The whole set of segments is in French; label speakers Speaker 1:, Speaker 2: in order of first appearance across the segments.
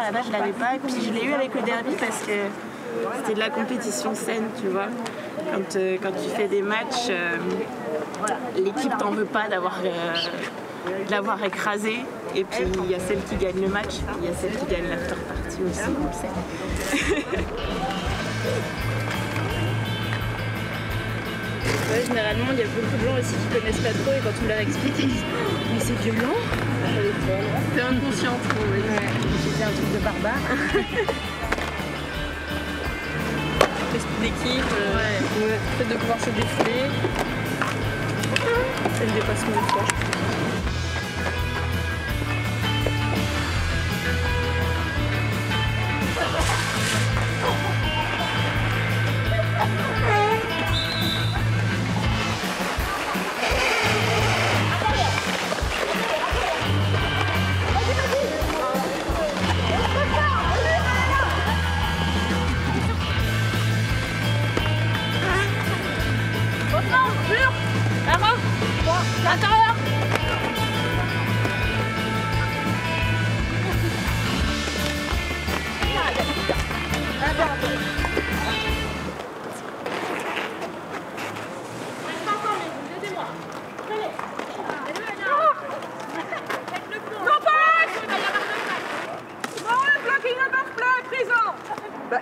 Speaker 1: à la base je l'avais pas, et puis je l'ai eu avec le derby parce que c'était de la compétition saine, tu vois. Quand tu fais des matchs, l'équipe t'en veut pas de l'avoir écrasé, et puis il y a celle qui gagne le match, il y a celle qui gagne l'after party aussi, on le sait.
Speaker 2: Ouais, généralement, il y a beaucoup de gens aussi qui connaissent pas trop et quand on leur explique, ils disent mais c'est violent.
Speaker 1: C'est inconscient, oui. Ouais. C'était un truc de barbare.
Speaker 2: L'esprit d'équipe, le fait de pouvoir se défouler. C'est le dépassement de soi.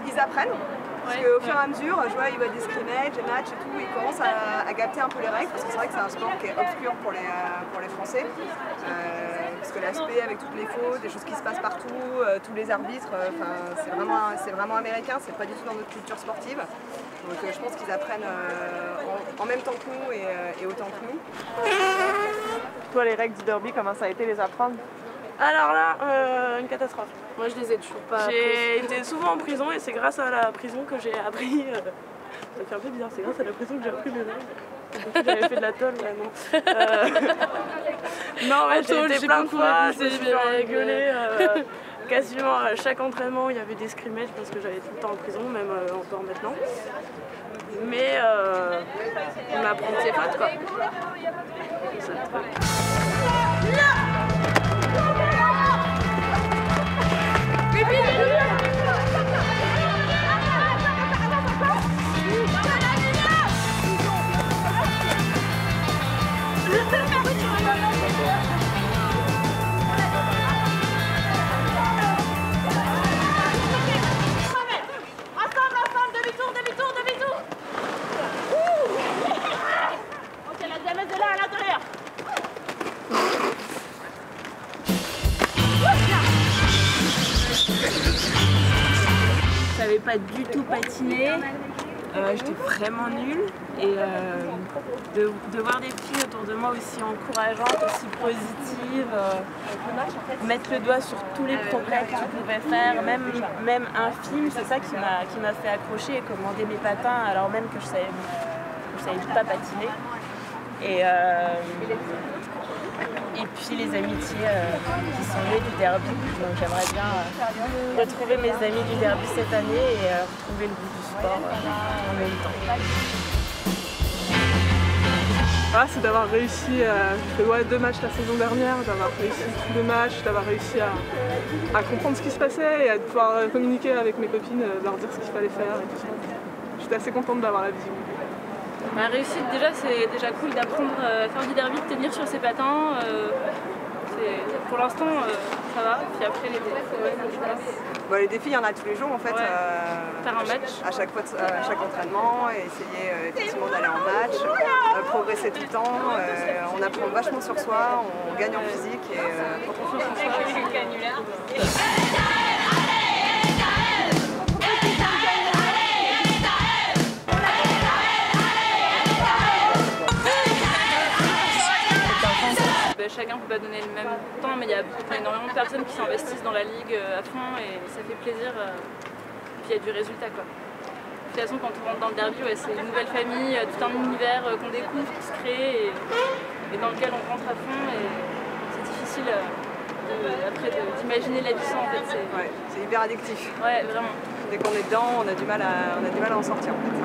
Speaker 3: Ils apprennent, parce qu'au fur et à mesure, je vois, ils voient des scrimmages, des matchs et tout, ils commencent à capter un peu les règles, parce que c'est vrai que c'est un sport qui est obscur pour les Français, parce que l'aspect avec toutes les fautes, des choses qui se passent partout, tous les arbitres, c'est vraiment américain, c'est pas du tout dans notre culture sportive. Donc je pense qu'ils apprennent en même temps que nous et autant que nous.
Speaker 4: Toi, les règles du derby, comment ça a été les apprendre?
Speaker 5: Alors là, une catastrophe.
Speaker 2: Moi je les ai toujours pas appris.
Speaker 5: J'ai été souvent en prison et c'est grâce à la prison que j'ai appris. Ça fait un peu bizarre, c'est grâce à la prison que j'ai appris les règles. J'avais fait de la tôle, là, non. Non, ouais, j'ai été plein de fois, je me suis fait gueuler. Quasiment à chaque entraînement, il y avait des scrimmages parce que j'allais tout le temps en prison, même encore maintenant. Mais on apprend de ses fautes, quoi. C'est le truc.
Speaker 1: Je savais pas du tout patiner, j'étais vraiment nulle, et de voir des filles autour de moi aussi encourageantes, aussi positives, mettre le doigt sur tous les progrès que tu pouvais faire, même infimes, c'est ça qui m'a fait accrocher et commander mes patins alors même que je savais pas patiner. Et puis les amitiés qui sont nées du derby. Donc j'aimerais bien retrouver mes amis du derby cette année et retrouver le goût du sport en même temps.
Speaker 4: Ah, c'est d'avoir réussi, j'ai fait 2 matchs la saison dernière, d'avoir réussi tous les matchs, d'avoir réussi à comprendre ce qui se passait et à pouvoir communiquer avec mes copines, leur dire ce qu'il fallait faire et tout ça. J'étais assez contente d'avoir la vision.
Speaker 2: Ma réussite déjà, c'est déjà cool d'apprendre à faire du derby, de tenir sur ses patins. Pour l'instant, ça va. Puis après, les défis,
Speaker 3: les défis, il y en a tous les jours en fait.
Speaker 2: Faire un match.
Speaker 3: À chaque entraînement, et essayer effectivement d'aller en match, progresser tout le temps. On apprend vachement sur soi, on gagne en physique et quand on fait en soi.
Speaker 2: Chacun ne peut pas donner le même temps, mais il y a énormément de personnes qui s'investissent dans la ligue à fond et ça fait plaisir. Puis il y a du résultat, quoi. De toute façon, quand on rentre dans le derby, c'est une nouvelle famille, tout un univers qu'on découvre, qui se crée et dans lequel on rentre à fond. Et c'est difficile après d'imaginer la vie sans, en fait.
Speaker 3: C'est hyper addictif.
Speaker 2: Ouais, vraiment.
Speaker 3: Dès qu'on est dedans, on a du mal à en sortir, en fait.